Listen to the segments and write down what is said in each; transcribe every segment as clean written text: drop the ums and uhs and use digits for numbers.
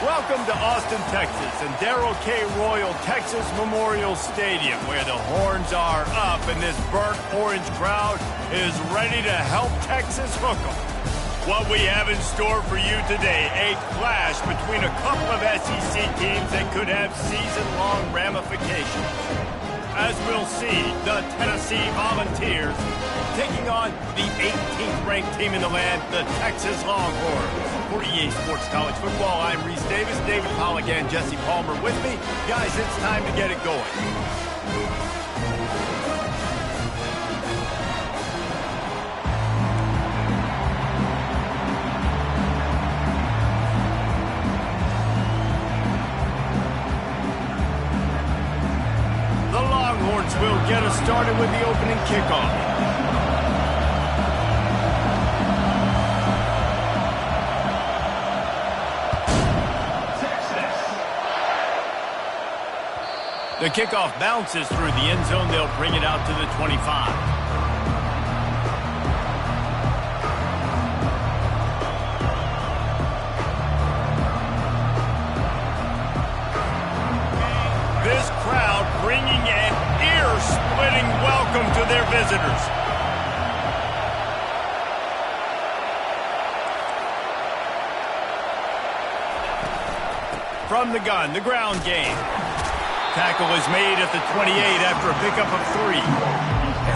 Welcome to Austin, Texas, and Darrell K. Royal Texas Memorial Stadium, where the horns are up and this burnt orange crowd is ready to help Texas hook 'em. What we have in store for you today, a clash between a couple of SEC teams that could have season-long ramifications. As we'll see, the Tennessee Volunteers taking on the 18th-ranked team in the land, the Texas Longhorns. For EA Sports College Football, I'm Reese Davis, David Pollack, and Jesse Palmer with me. Guys, it's time to get it going. The Longhorns will get us started with the opening kickoff. The kickoff bounces through the end zone. They'll bring it out to the 25. This crowd bringing an ear-splitting welcome to their visitors. From the gun, the ground game. Tackle is made at the 28 after a pickup of 3.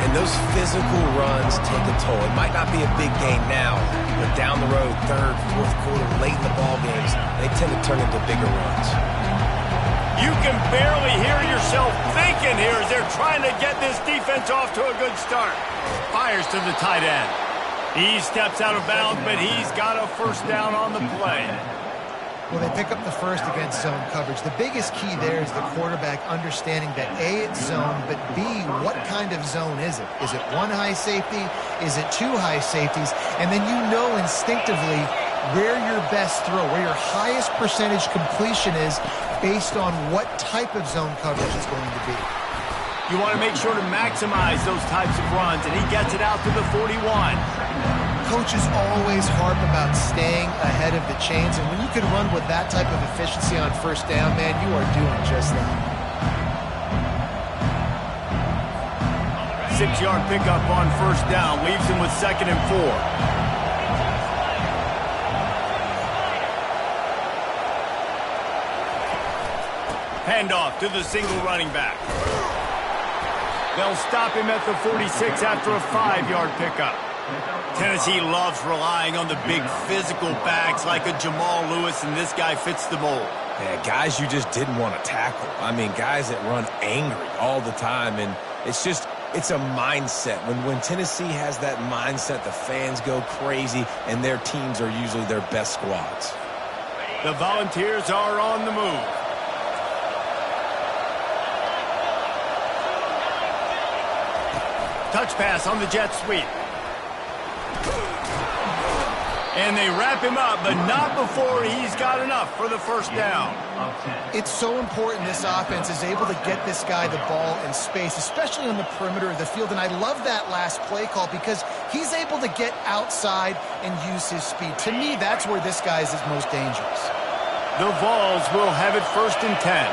And those physical runs take a toll. It might not be a big gain now, but down the road, third, fourth quarter, late in the ball games, they tend to turn into bigger runs. You can barely hear yourself thinking here as they're trying to get this defense off to a good start. Fires to the tight end. He steps out of bounds, but he's got a first down on the play. Well, they pick up the first against zone coverage. The biggest key there is the quarterback understanding that A, it's zone, but B, what kind of zone is it? Is it one high safety? Is it two high safeties? And then you know instinctively where your best throw, where your highest percentage completion is based on what type of zone coverage it's going to be. You want to make sure to maximize those types of runs, and he gets it out to the 41. Coaches always harp about staying ahead of the chains, and when you can run with that type of efficiency on first down, man, you are doing just that. 6-yard pickup on first down leaves him with 2nd and 4. Handoff to the single running back. They'll stop him at the 46 after a 5-yard pickup. Tennessee loves relying on the big physical backs like a Jamal Lewis, and this guy fits the mold. Yeah, guys you just didn't want to tackle. I mean, guys that run angry all the time, and it's a mindset. When Tennessee has that mindset, the fans go crazy, and their teams are usually their best squads. The Volunteers are on the move. Touch pass on the jet sweep. And they wrap him up, but not before he's got enough for the first down. It's so important this offense is able to get this guy the ball in space, especially on the perimeter of the field. And I love that last play call because he's able to get outside and use his speed. To me, that's where this guy is his most dangerous. The Vols will have it 1st and 10.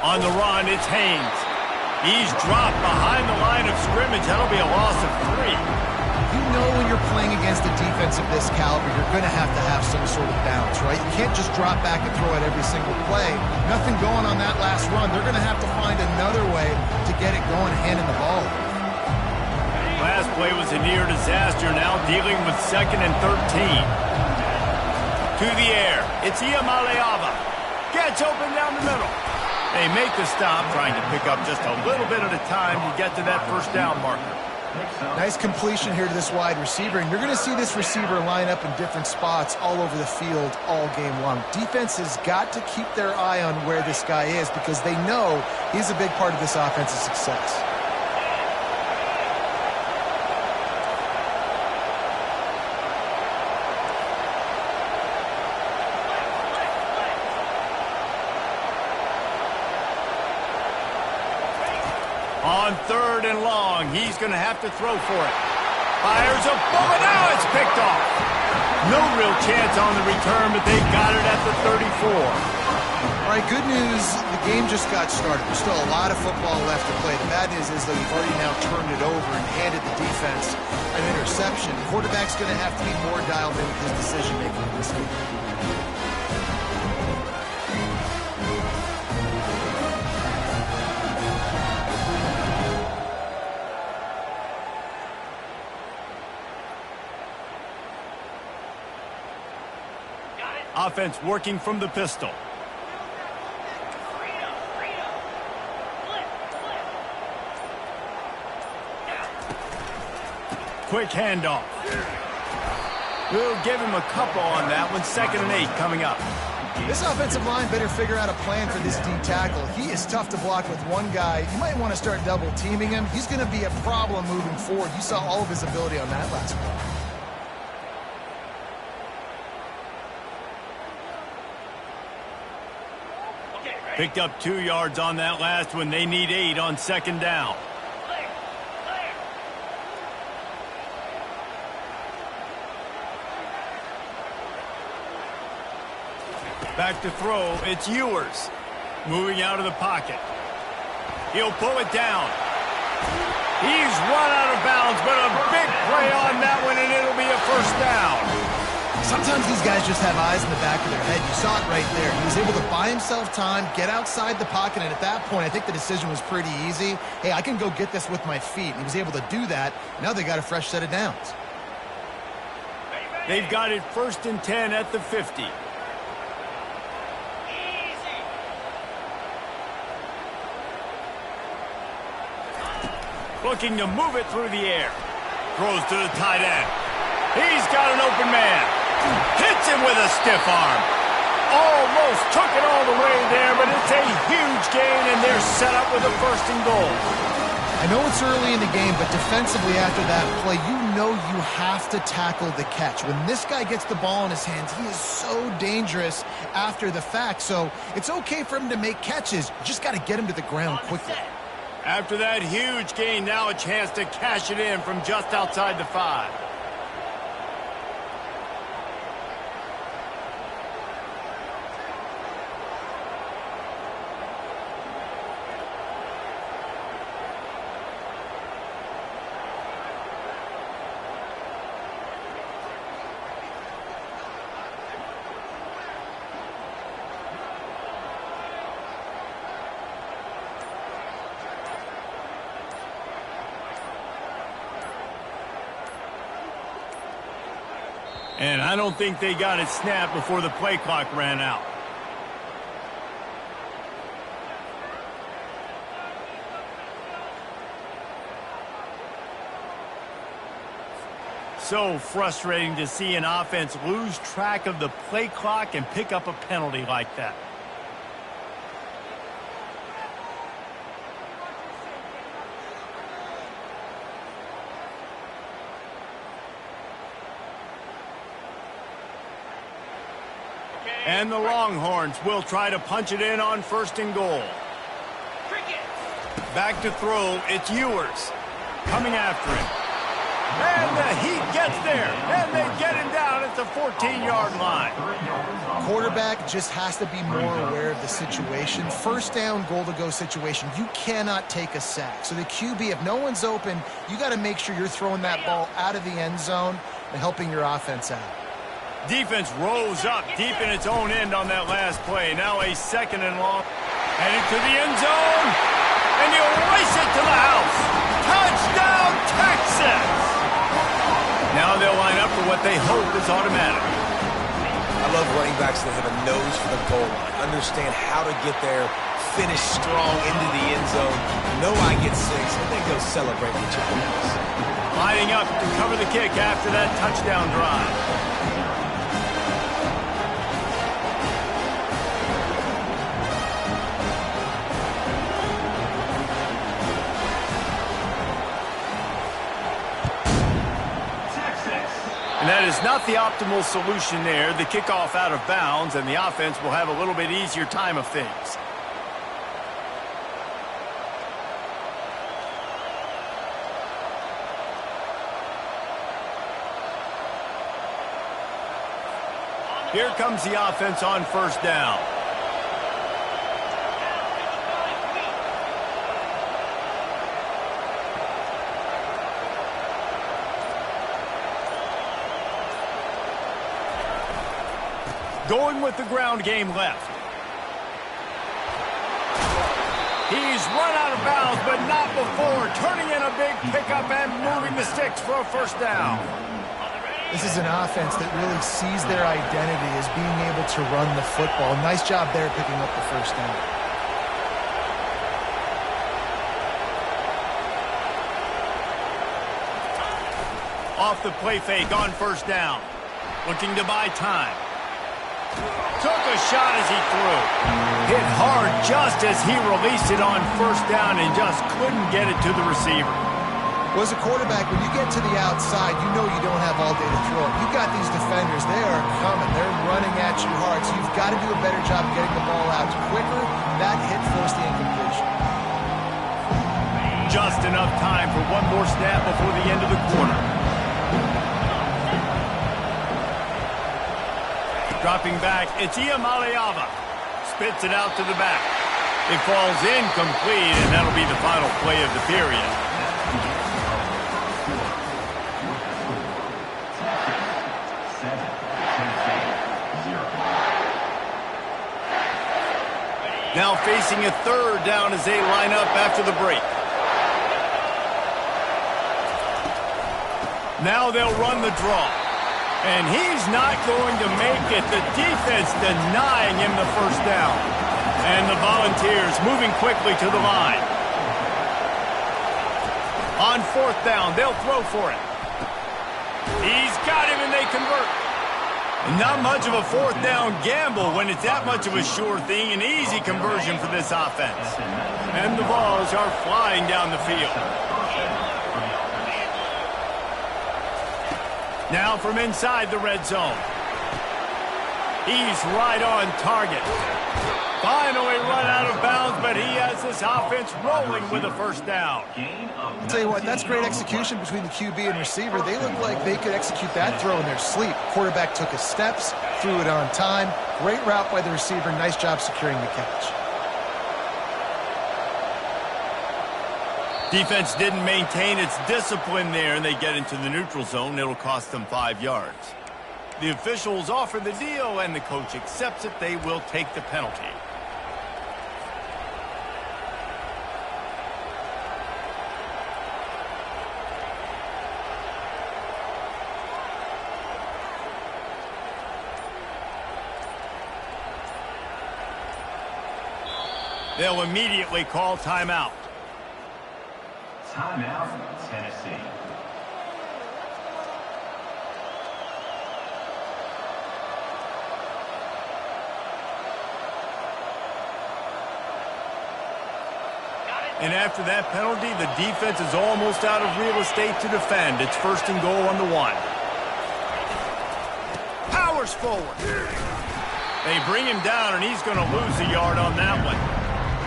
On the run, it's Haynes. He's dropped behind the line of scrimmage. That'll be a loss of 3. You know when you're playing against a defense of this caliber, you're going to have some sort of bounce, right? You can't just drop back and throw it every single play. Nothing going on that last run. They're going to have to find another way to get it going, handing the ball. Last play was a near disaster. Now dealing with 2nd and 13. To the air. It's Iamaleava. Gets open down the middle. They make the stop, trying to pick up just a little bit at a time to get to that first down marker. Nice completion here to this wide receiver, and you're going to see this receiver line up in different spots all over the field all game long. Defense has got to keep their eye on where this guy is because they know he's a big part of this offense's success. On 3rd and long, he's going to have to throw for it. Fires a bullet. Now it's picked off. No real chance on the return, but they got it at the 34. All right, good news. The game just got started. There's still a lot of football left to play. The bad news is, though, you've already now turned it over and handed the defense an interception. The quarterback's going to have to be more dialed in with his decision-making in this game. Offense working from the pistol. Quick handoff. We'll give him a couple on that one. 2nd and 8 coming up. This offensive line better figure out a plan for this D tackle. He is tough to block with one guy. You might want to start double teaming him. He's going to be a problem moving forward. You saw all of his ability on that last play. Picked up 2 yards on that last one. They need 8 on 2nd down. Back to throw. It's Ewers. Moving out of the pocket. He'll pull it down. He's run out of bounds, but a big play on that one, and it'll be a 1st down. Sometimes these guys just have eyes in the back of their head. You saw it right there. He was able to buy himself time, get outside the pocket, and at that point, I think the decision was pretty easy. Hey, I can go get this with my feet. And he was able to do that. Now they got a fresh set of downs. They've got it 1st and 10 at the 50. Looking to move it through the air. Throws to the tight end. He's got an open man. Hits him with a stiff arm. Almost took it all the way there, but it's a huge gain, and they're set up with a 1st and goal. I know it's early in the game, but defensively after that play, you know you have to tackle the catch. When this guy gets the ball in his hands, he is so dangerous after the fact. So it's okay for him to make catches. You just got to get him to the ground quickly. After that huge gain, now a chance to cash it in from just outside the 5. And I don't think they got it snapped before the play clock ran out. So frustrating to see an offense lose track of the play clock and pick up a penalty like that. And the Longhorns will try to punch it in on 1st and goal. Back to throw, it's Ewers. Coming after him. And the Heat gets there. And they get him down at the 14-yard line. Quarterback just has to be more aware of the situation. 1st down, goal-to-go situation. You cannot take a sack. So the QB, if no one's open, you got to make sure you're throwing that ball out of the end zone and helping your offense out. Defense rose up deep in its own end on that last play. Now a 2nd and long. Headed to the end zone. And he'll race it to the house. Touchdown, Texas! Now they'll line up for what they hope is automatic. I love running backs that have a nose for the goal line. Understand how to get there, finish strong into the end zone, know I get 6, and then go celebrate with chicken wings. Lining up to cover the kick after that touchdown drive. And that is not the optimal solution there. The kickoff out of bounds, and the offense will have a little bit easier time of things. Here comes the offense on first down. Going with the ground game left. He's run out of bounds, but not before. Turning in a big pickup and moving the sticks for a first down. This is an offense that really sees their identity as being able to run the football. Nice job there picking up the first down. Off the play fake on first down. Looking to buy time. Took a shot as he threw. Hit hard just as he released it on first down and just couldn't get it to the receiver. Well, as a quarterback, when you get to the outside, you know you don't have all day to throw it. You've got these defenders. They are coming. They're running at you hard, so you've got to do a better job getting the ball out quicker. That hit forced the incompletion. Just enough time for one more snap before the end of the quarter. Dropping back, it's Iamaleava. Spits it out to the back. It falls incomplete, and that'll be the final play of the period. Now facing a third down as they line up after the break. Now they'll run the draw. And he's not going to make it. The defense denying him the first down. And the Volunteers moving quickly to the line. On fourth down, they'll throw for it. He's got him and they convert. Not much of a fourth down gamble when it's that much of a sure thing. An easy conversion for this offense. And the balls are flying down the field. Now from inside the red zone. He's right on target. Finally run out of bounds, but he has this offense rolling with a first down. I'll tell you what, that's great execution between the QB and receiver. They look like they could execute that throw in their sleep. Quarterback took his steps, threw it on time. Great route by the receiver. Nice job securing the catch. Defense didn't maintain its discipline there, and they get into the neutral zone. It'll cost them 5 yards. The officials offer the deal, and the coach accepts it. They will take the penalty. They'll immediately call timeout. Timeout, Tennessee. And after that penalty, the defense is almost out of real estate to defend. It's first and goal on the 1. Powers forward. They bring him down, and he's going to lose a yard on that one.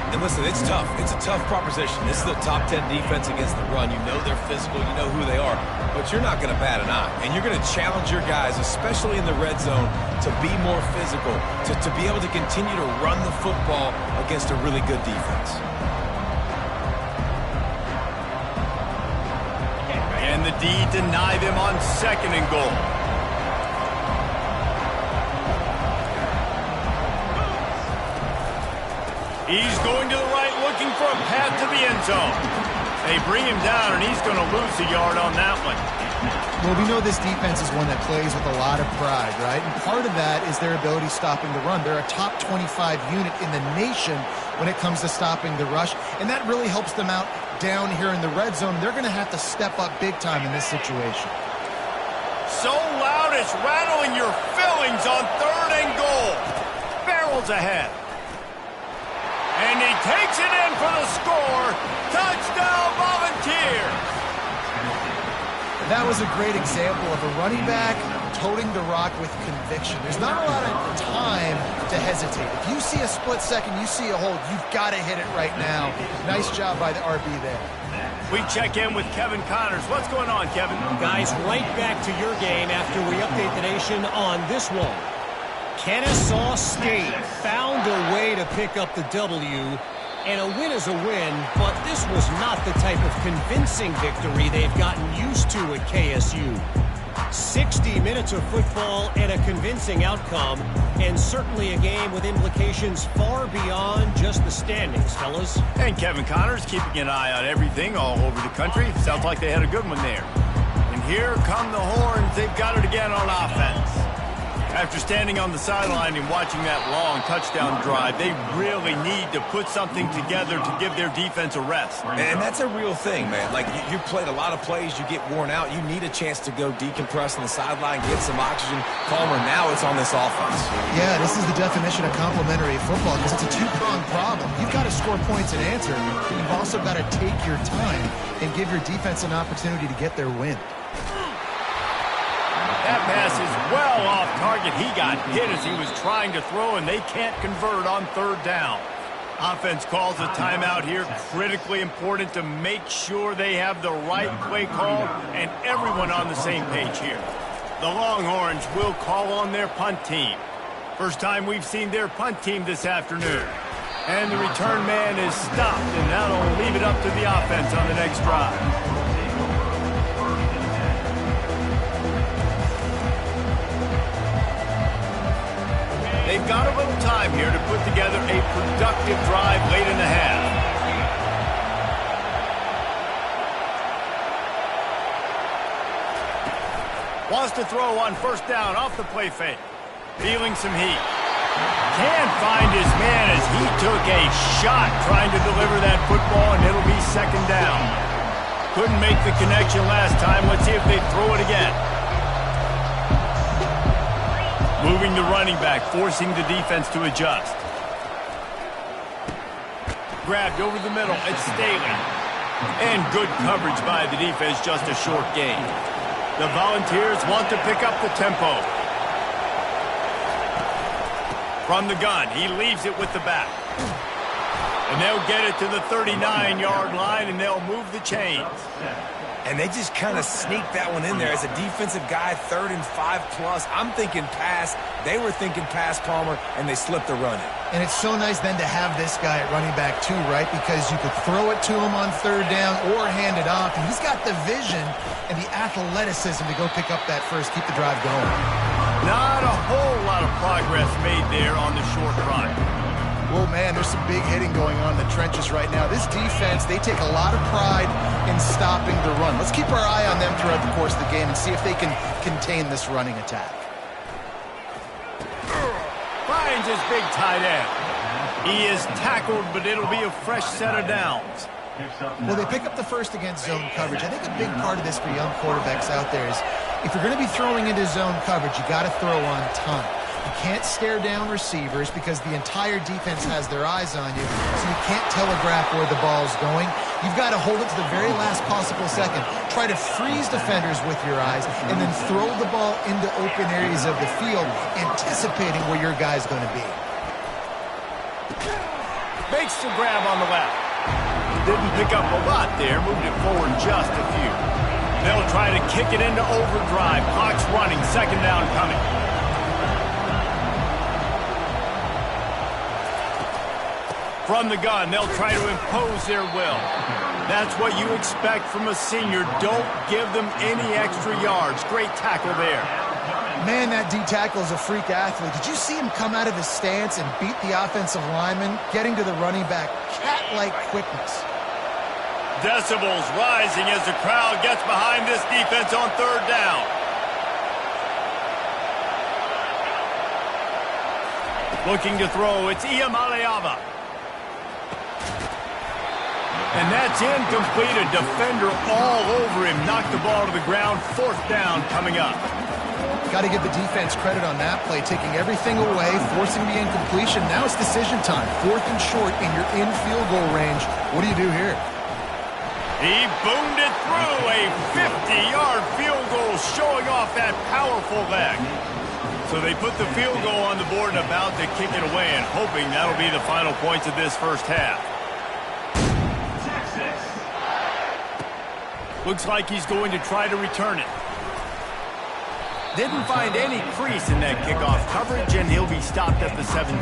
And listen, it's tough. It's a tough proposition. This is a top 10 defense against the run. You know they're physical. You know who they are. But you're not going to bat an eye. And you're going to challenge your guys, especially in the red zone, to be more physical, to be able to continue to run the football against a really good defense. And the D deny them on second and goal. He's going to the right, looking for a path to the end zone. They bring him down, and he's going to lose a yard on that one. Well, we know this defense is one that plays with a lot of pride, right? And part of that is their ability stopping the run. They're a top 25 unit in the nation when it comes to stopping the rush, and that really helps them out down here in the red zone. They're going to have to step up big time in this situation. So loud it's rattling your fillings on third and goal. Barrels ahead. And he takes it in for the score. Touchdown, Volunteers. That was a great example of a running back toting the rock with conviction. There's not a lot of time to hesitate. If you see a split second, you see a hold, you've got to hit it right now. Nice job by the RB there. We check in with Kevin Connors. What's going on, Kevin? Guys, right back to your game after we update the nation on this one. Kennesaw State found a way to pick up the W, and a win is a win, but this was not the type of convincing victory they've gotten used to at KSU. 60 minutes of football and a convincing outcome, and certainly a game with implications far beyond just the standings, fellas. And Kevin Connors keeping an eye on everything all over the country. Sounds like they had a good one there. And here come the Horns. They've got it again on offense. After standing on the sideline and watching that long touchdown drive, they really need to put something together to give their defense a rest. And that's a real thing, man. Like, you played a lot of plays, you get worn out, you need a chance to go decompress on the sideline, get some oxygen. Palmer, now it's on this offense. Yeah, this is the definition of complementary football because it's a two-pronged problem. You've got to score points and answer, but you've also got to take your time and give your defense an opportunity to get their win. That pass is well off target. He got hit as he was trying to throw, and they can't convert on third down. Offense calls a timeout here. Critically important to make sure they have the right play call and everyone on the same page here. The Longhorns will call on their punt team. First time we've seen their punt team this afternoon. And the return man is stopped, and that'll leave it up to the offense on the next drive. They've got a little time here to put together a productive drive late in the half. Wants to throw on first down off the play fake. Feeling some heat. Can't find his man as he took a shot trying to deliver that football, and it'll be second down. Couldn't make the connection last time. Let's see if they throw it again. Moving the running back, forcing the defense to adjust. Grabbed over the middle, it's Staley. And good coverage by the defense, just a short gain. The Volunteers want to pick up the tempo. From the gun, he leaves it with the back. And they'll get it to the 39-yard line, and they'll move the chains. And they just kind of sneaked that one in there. As a defensive guy, 3rd and 5+. I'm thinking pass. They were thinking pass, Palmer, and they slipped the run in. And it's so nice then to have this guy at running back too, right? Because you could throw it to him on third down or hand it off. And he's got the vision and the athleticism to go pick up that first, keep the drive going. Not a whole lot of progress made there on the short run. Well, man, there's some big hitting going on in the trenches right now. This defense, they take a lot of pride in stopping the run. Let's keep our eye on them throughout the course of the game and see if they can contain this running attack. Finds his big tight end. He is tackled, but it'll be a fresh set of downs. Well, they pick up the first against zone coverage. I think a big part of this for young quarterbacks out there is if you're going to be throwing into zone coverage, you got to throw on time. You can't stare down receivers because the entire defense has their eyes on you, so you can't telegraph where the ball's going. You've got to hold it to the very last possible second. Try to freeze defenders with your eyes, and then throw the ball into open areas of the field, anticipating where your guy's going to be. Makes the grab on the left. Didn't pick up a lot there, moved it forward just a few. They'll try to kick it into overdrive. Clock's running, second down coming. From the gun, they'll try to impose their will. That's what you expect from a senior. Don't give them any extra yards. Great tackle there. Man, that D-tackle is a freak athlete. Did you see him come out of his stance and beat the offensive lineman, getting to the running back? Cat-like quickness. Decibels rising as the crowd gets behind this defense on third down. Looking to throw, it's Iamaleava. And that's incomplete. A defender all over him. Knocked the ball to the ground. Fourth down coming up. Got to give the defense credit on that play, taking everything away, forcing the incompletion. Now it's decision time. 4th and short, and you're in field goal range. What do you do here? He boomed it through. A 50-yard field goal showing off that powerful leg. So they put the field goal on the board and about to kick it away, and hoping that'll be the final points of this first half. Looks like he's going to try to return it. Didn't find any crease in that kickoff coverage, and he'll be stopped at the 17.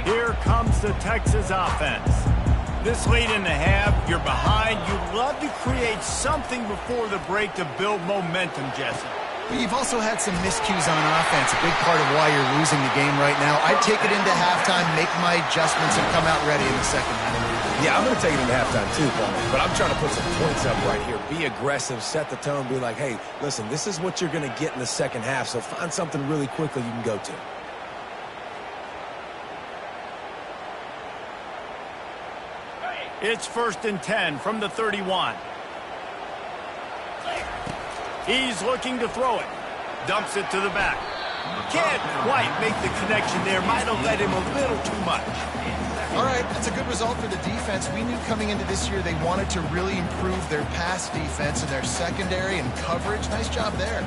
Here comes the Texas offense. This late in the half, you're behind. You love to create something before the break to build momentum, Jesse. But you've also had some miscues on offense, a big part of why you're losing the game right now. I'd take it into halftime, make my adjustments, and come out ready in the second half. Yeah, I'm going to take it into halftime too, Paul. But I'm trying to put some points up right here. Be aggressive, set the tone, be like, hey, listen, this is what you're going to get in the second half, so find something really quickly you can go to. It's 1st and 10 from the 31. He's looking to throw it. Dumps it to the back. Can't quite make the connection there. Might have led him a little too much. All right, that's a good result for the defense. We knew coming into this year they wanted to really improve their pass defense and their secondary and coverage. Nice job there.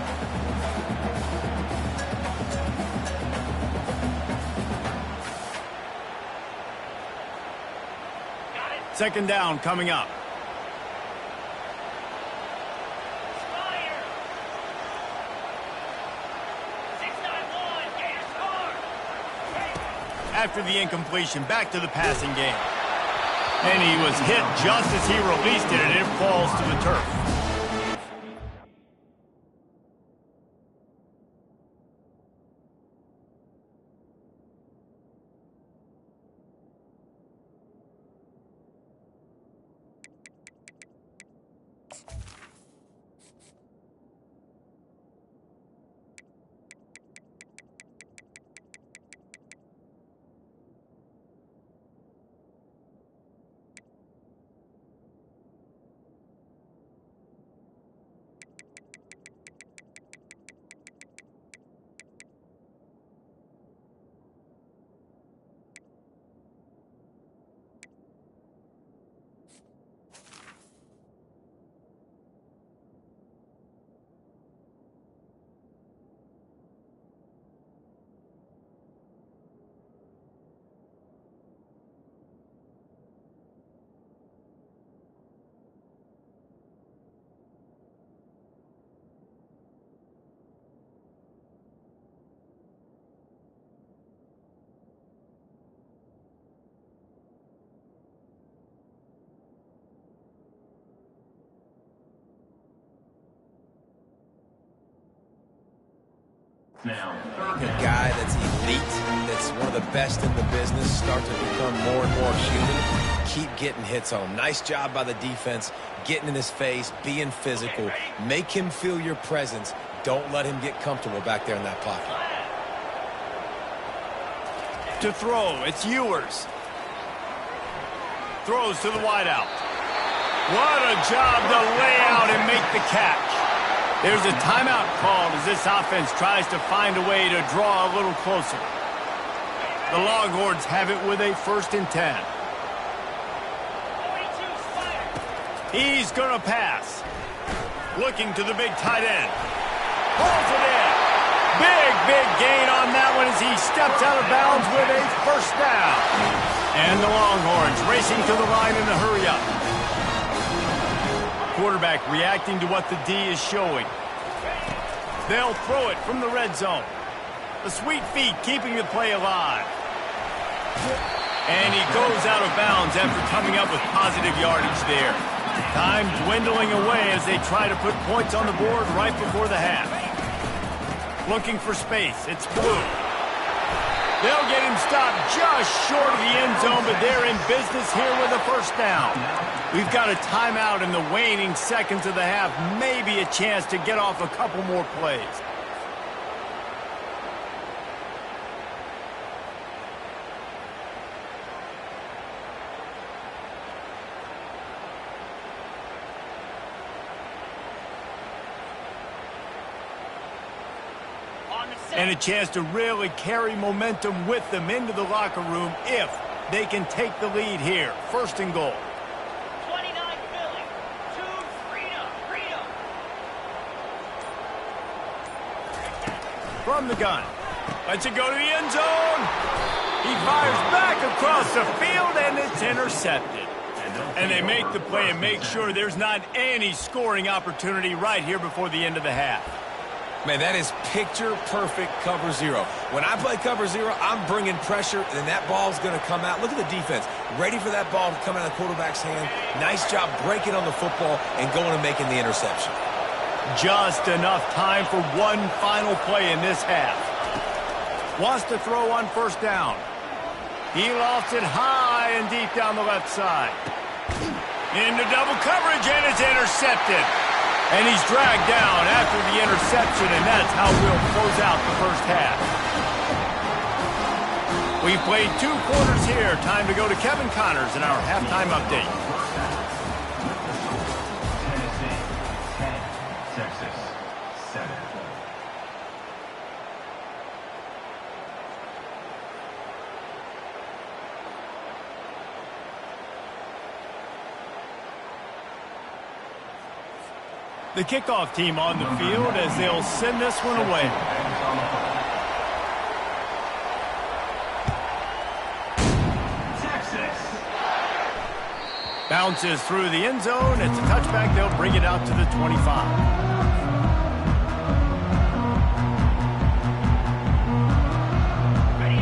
Second down coming up. After the incompletion, back to the passing game. And he was hit just as he released it, and it falls to the turf. A guy that's elite, that's one of the best in the business, start to become more and more human. Keep getting hits on him. Nice job by the defense, getting in his face, being physical. Make him feel your presence. Don't let him get comfortable back there in that pocket. To throw, it's Ewers. Throws to the wideout. What a job to lay out and make the catch. There's a timeout called as this offense tries to find a way to draw a little closer. The Longhorns have it with a 1st and 10. He's going to pass. Looking to the big tight end. Pulls it in. Big gain on that one as he steps out of bounds with a 1st down. And the Longhorns racing to the line in a hurry-up. Quarterback reacting to what the D is showing. They'll throw it from the red zone. The sweet feet keeping the play alive. And he goes out of bounds after coming up with positive yardage there. Time dwindling away as they try to put points on the board right before the half. Looking for space. It's Blue. They'll get him stopped just short of the end zone, but they're in business here with a 1st down. We've got a timeout in the waning seconds of the half. Maybe a chance to get off a couple more plays. And a chance to really carry momentum with them into the locker room if they can take the lead here. 1st and goal. 29 Philly, 2 Freedom. From the gun. Lets it go to the end zone. He fires back across the field, and it's intercepted. And they make the play and make sure there's not any scoring opportunity right here before the end of the half. Man, that is picture-perfect cover zero. When I play cover zero, I'm bringing pressure, and that ball's going to come out. Look at the defense. Ready for that ball to come out of the quarterback's hand. Nice job breaking on the football and going and making the interception. Just enough time for one final play in this half. Wants to throw on first down. He lofts it high and deep down the left side. Into double coverage, and it's intercepted. And he's dragged down after the interception, and that's how we'll close out the first half. We've played 2 quarters here. Time to go to Kevin Connors in our halftime update. Tennessee 10, Texas 7. The kickoff team on the field as they'll send this one away. Texas. Bounces through the end zone. It's a touchback. They'll bring it out to the 25.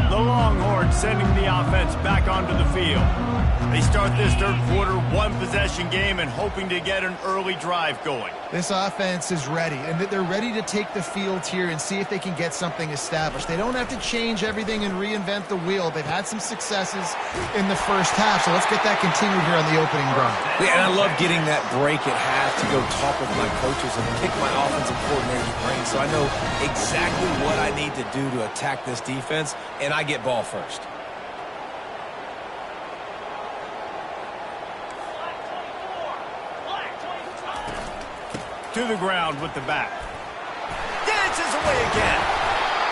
The Longhorns sending the offense back onto the field. They start this third quarter one-possession game and hoping to get an early drive going. This offense is ready, and they're ready to take the field here and see if they can get something established. They don't have to change everything and reinvent the wheel. They've had some successes in the first half, so let's get that continued here on the opening drive. Yeah, and I love getting that break at half to go talk with my coaches and pick my offensive coordinator's brain so I know exactly what I need to do to attack this defense, and I get ball first. To the ground with the back. Dances away again.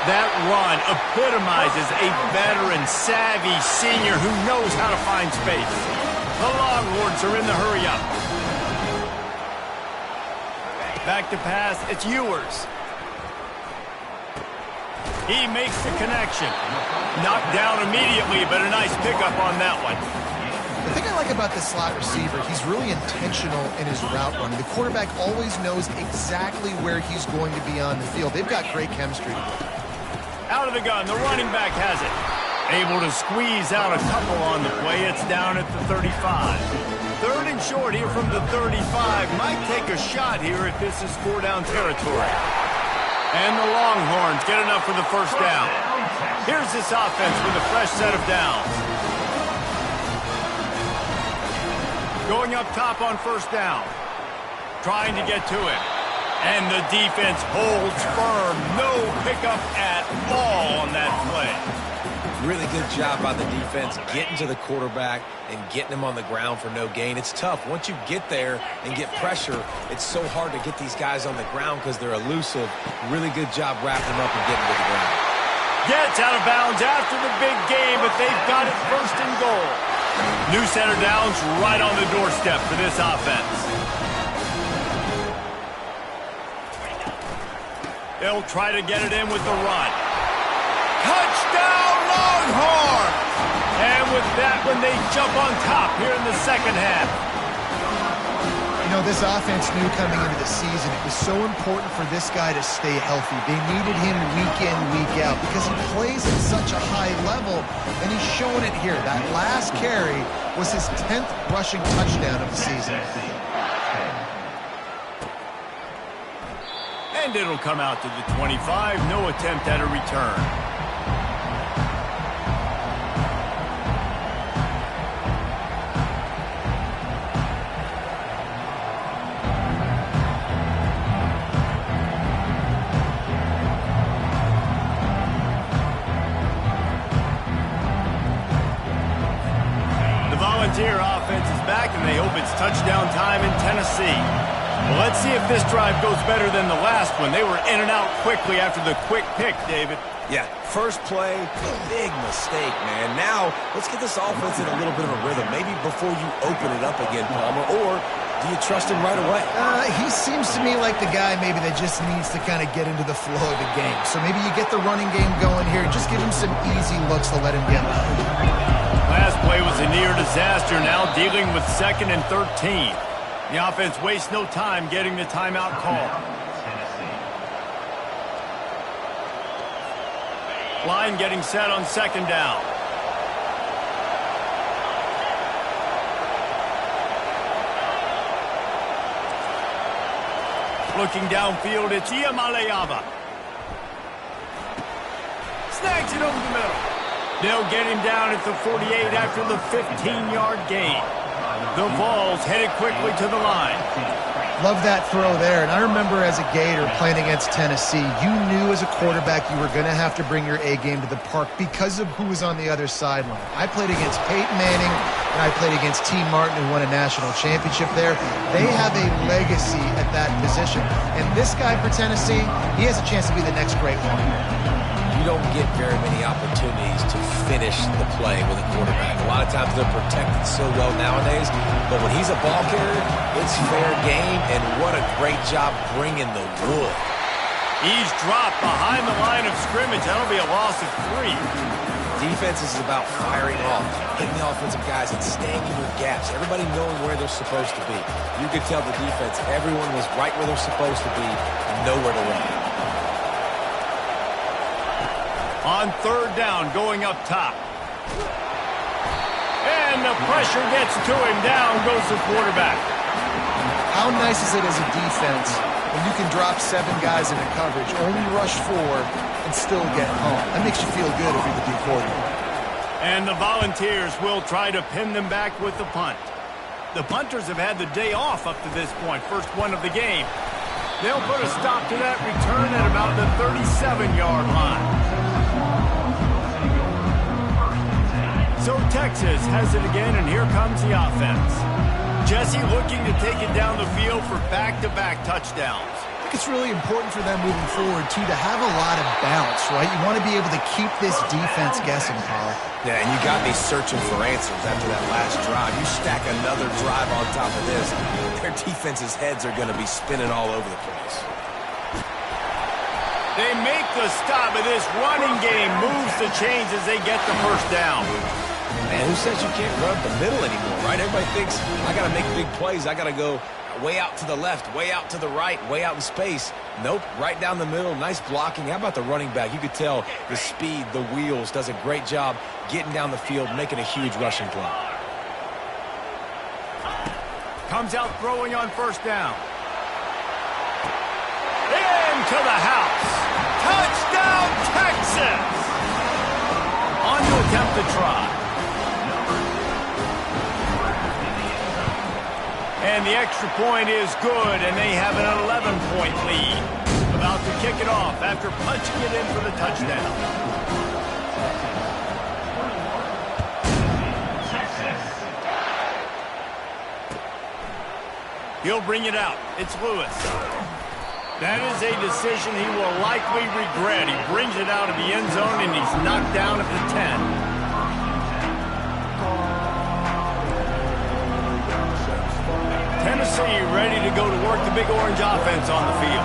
That run epitomizes a veteran, savvy senior who knows how to find space. The Longhorns are in the hurry-up. Back to pass, it's Ewers. He makes the connection. Knocked down immediately, but a nice pickup on that one. The thing I like about this slot receiver, he's really intentional in his route running. The quarterback always knows exactly where he's going to be on the field. They've got great chemistry together. Out of the gun, the running back has it. Able to squeeze out a couple on the play. It's down at the 35. Third and short here from the 35. Might take a shot here if this is 4-down territory. And the Longhorns get enough for the first down. Here's this offense with a fresh set of downs. Going up top on first down. Trying to get to it. And the defense holds firm. No pickup at all on that play. Really good job by the defense getting to the quarterback and getting him on the ground for no gain. It's tough. Once you get there and get pressure, it's so hard to get these guys on the ground because they're elusive. Really good job wrapping them up and getting to the ground. Gets out of bounds after the big game, but they've got it first and goal. New center downs right on the doorstep for this offense. They'll try to get it in with the run. Touchdown, Longhorns! And with that one, they jump on top here in the second half. You know, this offense knew coming into the season it was so important for this guy to stay healthy. They needed him week in, week out because he plays at such a high level, and he's showing it here. That last carry was his 10th rushing touchdown of the season. And it'll come out to the 25. No attempt at a return. Volunteer offense is back, and they hope it's touchdown time in Tennessee. Well, let's see if this drive goes better than the last one. They were in and out quickly after the quick pick, David. Yeah, first play, big mistake, man. Now, let's get this offense in a little bit of a rhythm. Maybe before you open it up again, Palmer, or Do you trust him right away? He seems to me like the guy maybe that just needs to kind of get into the flow of the game. So maybe you get the running game going here. Just give him some easy looks to let him get open. Last play was a near disaster, now dealing with 2nd and 13. The offense wastes no time getting the timeout call. Line getting set on 2nd down. Looking downfield, it's Iamaleava. Snags it over the middle. They'll get him down at the 48 after the 15-yard gain. The Vols headed quickly to the line. Love that throw there. And I remember as a Gator playing against Tennessee, you knew as a quarterback you were going to have to bring your A game to the park because of who was on the other sideline. I played against Peyton Manning, and I played against T. Martin, who won a national championship there. They have a legacy at that position. And this guy for Tennessee, he has a chance to be the next great one. You don't get very many opportunities to finish the play with a quarterback. A lot of times they're protected so well nowadays, but when he's a ball carrier, it's fair game, and what a great job bringing the wood. He's dropped behind the line of scrimmage. That'll be a loss of 3. Defense is about firing off, hitting the offensive guys, and staying in your gaps. Everybody knowing where they're supposed to be. You could tell the defense, everyone was right where they're supposed to be, nowhere to run. On 3rd down, going up top. And the pressure gets to him. Down goes the quarterback. How nice is it as a defense when you can drop 7 guys into coverage, only rush 4, and still get home? That makes you feel good if you're the D coordinator. And the Volunteers will try to pin them back with the punt. The punters have had the day off up to this point. First one of the game. They'll put a stop to that return at about the 37-yard line. So Texas has it again, and here comes the offense. Jesse looking to take it down the field for back-to-back touchdowns. I think it's really important for them moving forward, too, to have a lot of bounce, right? You want to be able to keep this defense guessing, Paul. Yeah, and you got me searching for answers after that last drive. You stack another drive on top of this, their defense's heads are going to be spinning all over the place. They make the stop, and this running game moves the chains as they get the first down. Man, who says you can't run up the middle anymore, right? Everybody thinks, I got to make big plays. I got to go way out to the left, way out to the right, way out in space. Nope, right down the middle. Nice blocking. How about the running back? You could tell the speed, the wheels, does a great job getting down the field, making a huge rushing play. Comes out throwing on 1st down. Into the house. Touchdown, Texas! On to attempt to try. And the extra point is good, and they have an 11-point lead. About to kick it off after punching it in for the touchdown. He'll bring it out. It's Lewis. That is a decision he will likely regret. He brings it out of the end zone, and he's knocked down at the 10. Tennessee ready to go to work the Big Orange offense on the field.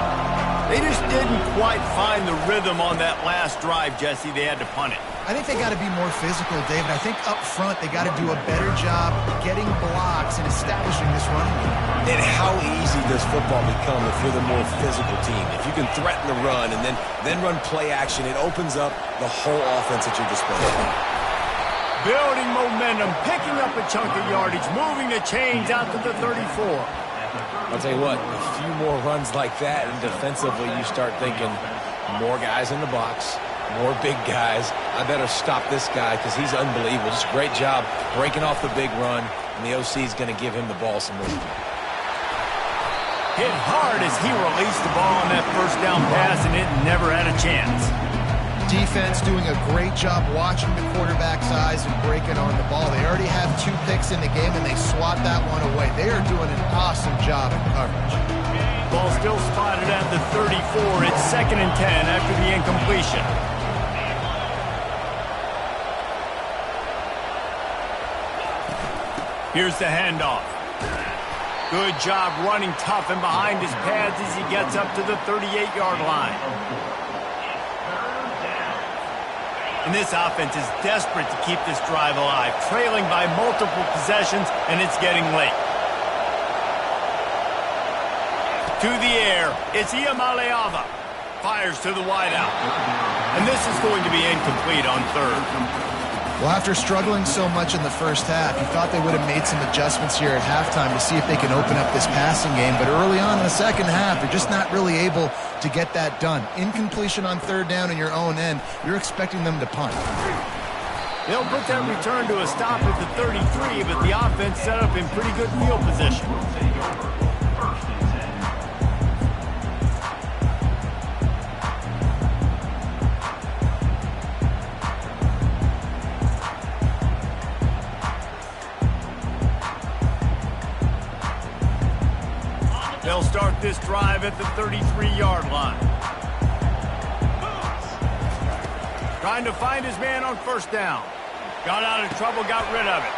They just didn't quite find the rhythm on that last drive, Jesse. They had to punt it. I think they got to be more physical, David. I think up front they got to do a better job getting blocks and establishing this running game. And how easy does football become if you're the more physical team? If you can threaten the run and then run play action, it opens up the whole offense at your disposal. Building momentum, picking up a chunk of yardage, moving the chains out to the 34. I'll tell you what, a few more runs like that, and defensively you start thinking more guys in the box, more big guys. I better stop this guy because he's unbelievable. Just a great job breaking off the big run, and the OC is going to give him the ball some more. Hit hard as he released the ball on that 1st down pass, and it never had a chance. Defense doing a great job watching the quarterback's eyes and breaking on the ball. They already have 2 picks in the game, and they swat that one away. They are doing an awesome job in coverage. Ball still spotted at the 34. It's 2nd and 10 after the incompletion. Here's the handoff. Good job running tough and behind his pads as he gets up to the 38-yard line. And this offense is desperate to keep this drive alive, trailing by multiple possessions, and it's getting late. To the air, it's Iamaleava. Fires to the wideout. And this is going to be incomplete on third. Well, after struggling so much in the first half, you thought they would have made some adjustments here at halftime to see if they can open up this passing game. But early on in the second half, they're just not really able to get that done. Incompletion on third down in your own end, you're expecting them to punt. They'll put that return to a stop at the 33, but the offense set up in pretty good field position. They'll start this drive at the 33-yard line. Trying to find his man on first down. Got out of trouble, got rid of it.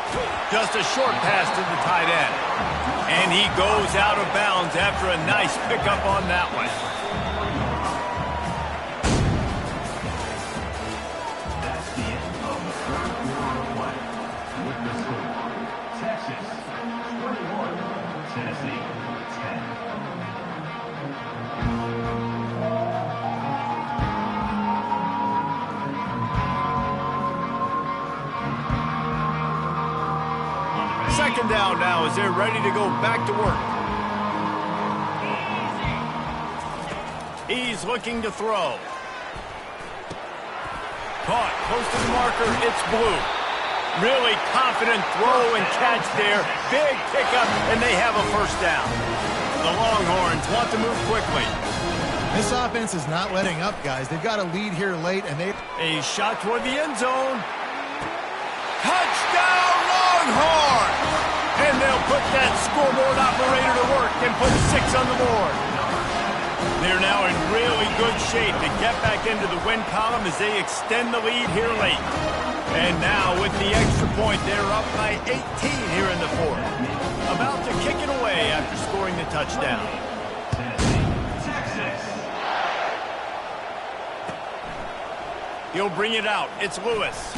Just a short pass to the tight end. And he goes out of bounds after a nice pickup on that one. That's the end of the third quarter play. With the score, Texas 21, Tennessee 10. Second down now as they're ready to go back to work. He's looking to throw. Caught close to the marker. It's Blue. Really confident throw and catch there. Big pickup, and they have a first down. The Longhorns want to move quickly. This offense is not letting up, guys. They've got a lead here late, and A shot toward the end zone. Touchdown, Longhorns! And they'll put that scoreboard operator to work and put 6 on the board. They're now in really good shape to get back into the win column as they extend the lead here late. And now with the extra point, they're up by 18 here in the fourth. About to kick it away after scoring the touchdown. He'll bring it out. It's Lewis.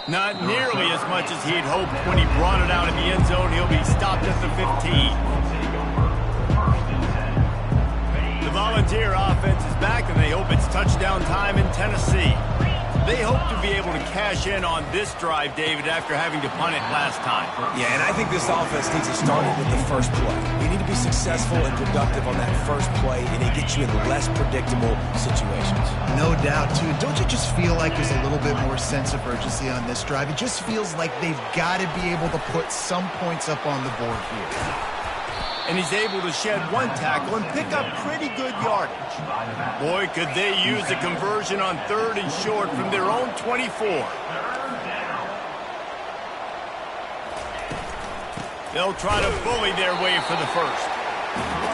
Not nearly as much as he'd hoped when he brought it out in the end zone. He'll be stopped at the 15. The Volunteer offense is back, and they hope it's touchdown time in Tennessee. They hope to be able to cash in on this drive, David, after having to punt it last time. Yeah, and I think this offense needs to start it with the first play. You need to be successful and productive on that first play, and it gets you in less predictable situations. No doubt, too. Don't you just feel like there's a little bit more sense of urgency on this drive? It just feels like they've got to be able to put some points up on the board here. And he's able to shed one tackle and pick up pretty good yardage. Boy, could they use a conversion on third and short from their own 24. They'll try to bully their way for the first.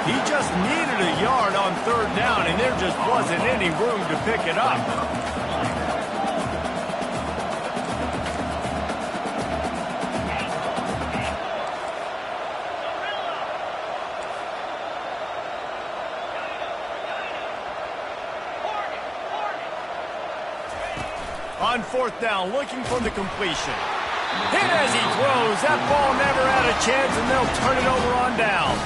He just needed a yard on third down, and there just wasn't any room to pick it up. On fourth down, looking for the completion. Hit as he throws. That ball never had a chance, and they'll turn it over on downs.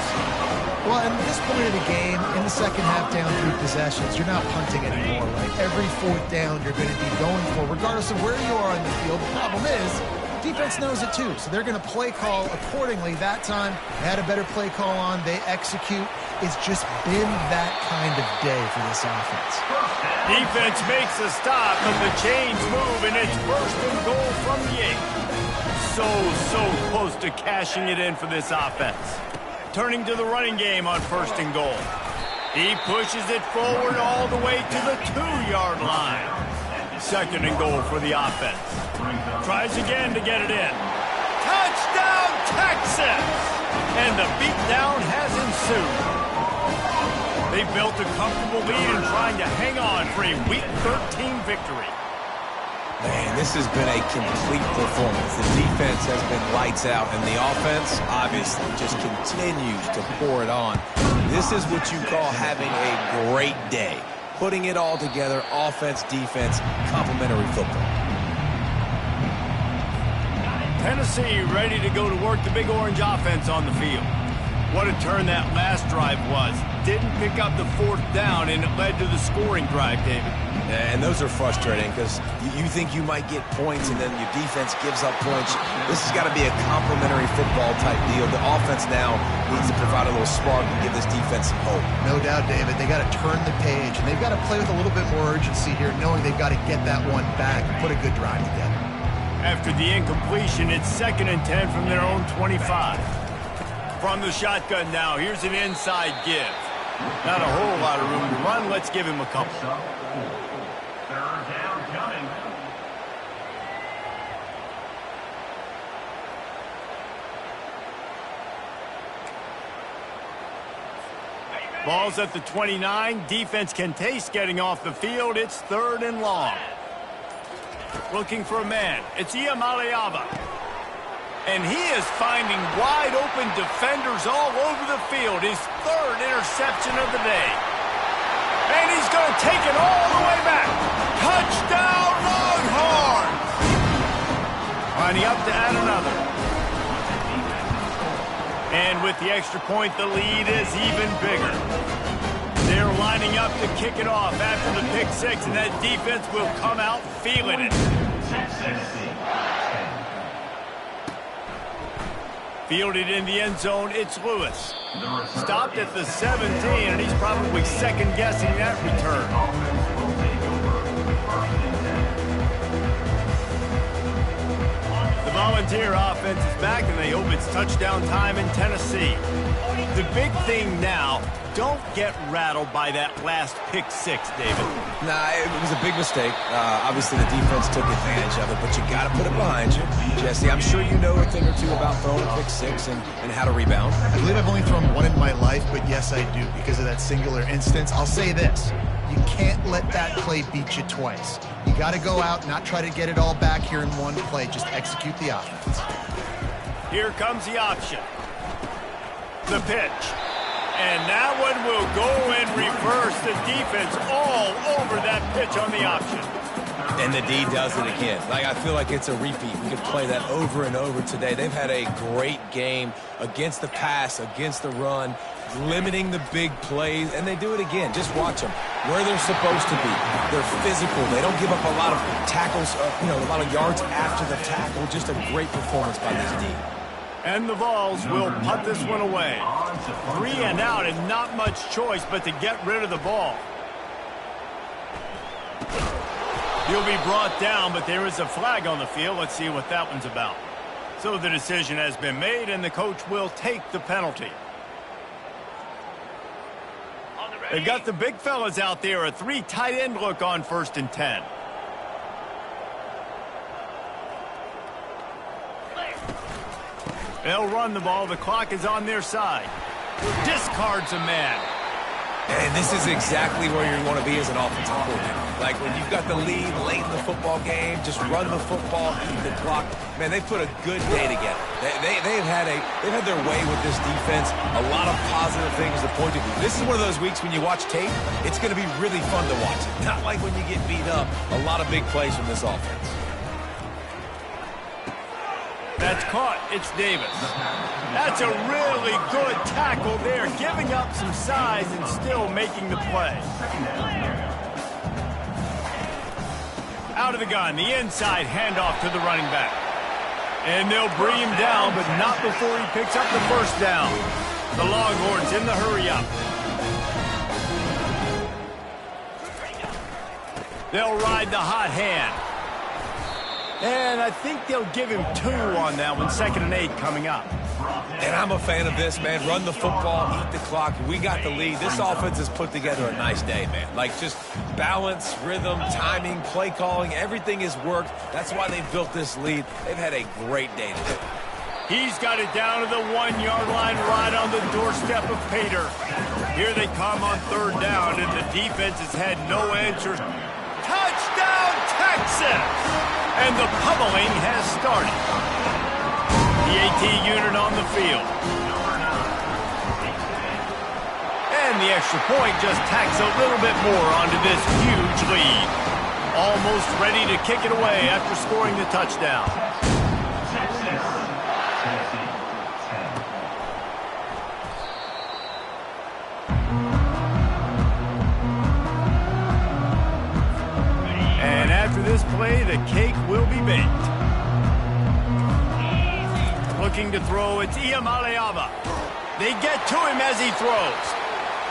Well, at this point of the game, in the second half, down 3 possessions, you're not punting anymore, right? Every fourth down you're going to be going for, regardless of where you are on the field. The problem is, defense knows it too, so they're going to play call accordingly. That time, they had a better play call on. They execute. It's just been that kind of day for this offense. Defense makes a stop, but the chains move, and it's first and goal from the 8. So close to cashing it in for this offense. Turning to the running game on first and goal. He pushes it forward all the way to the 2-yard line. Second and goal for the offense. Tries again to get it in. Touchdown, Texas! And the beatdown has ensued. They built a comfortable lead and trying to hang on for a Week 13 victory. Man, this has been a complete performance. The defense has been lights out, and the offense, obviously, just continues to pour it on. This is what you call having a great day. Putting it all together, offense, defense, complementary football. Tennessee ready to go to work the Big Orange offense on the field. What a turn that last drive was. Didn't pick up the 4th down, and it led to the scoring drive, David. And those are frustrating because you think you might get points and then your defense gives up points. This has got to be a complementary football type deal. The offense now needs to provide a little spark and give this defense some hope. No doubt, David. They got to turn the page, and they've got to play with a little bit more urgency here, knowing they've got to get that one back and put a good drive together. After the incompletion, it's 2nd and 10 from their own 25. From the shotgun now, here's an inside give. Not a whole lot of room to run. Let's give him a couple. 3rd down coming. Ball's at the 29. Defense can taste getting off the field. It's 3rd and long. Looking for a man. It's Iamaleava. And he is finding wide-open defenders all over the field. His 3rd interception of the day. And he's going to take it all the way back. Touchdown, Longhorns! Lining up to add another. And with the extra point, the lead is even bigger. They're lining up to kick it off after the pick 6, and that defense will come out feeling it. Fielded in the end zone, it's Lewis. Stopped at the 17, and he's probably second-guessing that return. The Volunteer offense is back, and they hope it's touchdown time in Tennessee. The big thing now, don't get rattled by that last pick 6, David. Nah, it was a big mistake. Obviously, the defense took advantage of it, but you got to put it behind you. Jesse, I'm sure you know a thing or two about throwing a pick 6 and how to rebound. I believe I've only thrown one in my life, but yes, I do because of that singular instance. I'll say this. You can't let that play beat you twice. You got to go out, not try to get it all back here in one play. Just execute the offense. Here comes the option. The pitch. And that one will go in reverse. The defense all over that pitch on the option. And the D does it again. I feel like it's a repeat. We could play that over and over today. They've had a great game against the pass, against the run, limiting the big plays, and they do it again. Just watch them where they're supposed to be. They're physical. They don't give up a lot of tackles, a lot of yards after the tackle. Just a great performance by this D. And the Vols will punt this one away. 3 and out and not much choice but to get rid of the ball. He'll be brought down, but there is a flag on the field. Let's see what that one's about. So the decision has been made, and the coach will take the penalty. They've got the big fellas out there. A 3 tight end look on 1st and 10. They'll run the ball. The clock is on their side. Discards a man. And this is exactly where you want to be as an offensive coordinator. Like when you've got the lead late in the football game, just run the football, keep the clock. Man, they've put a good day together. They've had their way with this defense. A lot of positive things to point to. This is one of those weeks when you watch tape, it's going to be really fun to watch it. Not like when you get beat up. A lot of big plays from this offense. That's caught. It's Davis. That's a really good tackle there, giving up some size and still making the play. Out of the gun, the inside handoff to the running back. And they'll bring him down, but not before he picks up the 1st down. The Longhorns in the hurry up. They'll ride the hot hand. And I think they'll give him 2 on that one. 2nd and 8 coming up. And I'm a fan of this, man. Run the football, eat the clock. We got the lead. This offense has put together a nice day, man. Like just balance, rhythm, timing, play calling. Everything has worked. That's why they built this lead. They've had a great day today. He's got it down to the 1-yard line right on the doorstep of Pater. Here they come on 3rd down, and the defense has had no answer. Touchdown, Texas! And the pummeling has started. The AT unit on the field. And the extra point just tacks a little bit more onto this huge lead. Almost ready to kick it away after scoring the touchdown. Texas. Tennessee, 10. And after this play, the cake will be baked. Looking to throw, it's Iamaleava. They get to him as he throws.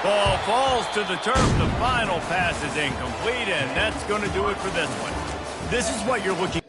Ball falls to the turf. The final pass is incomplete, and that's going to do it for this one. This is what you're looking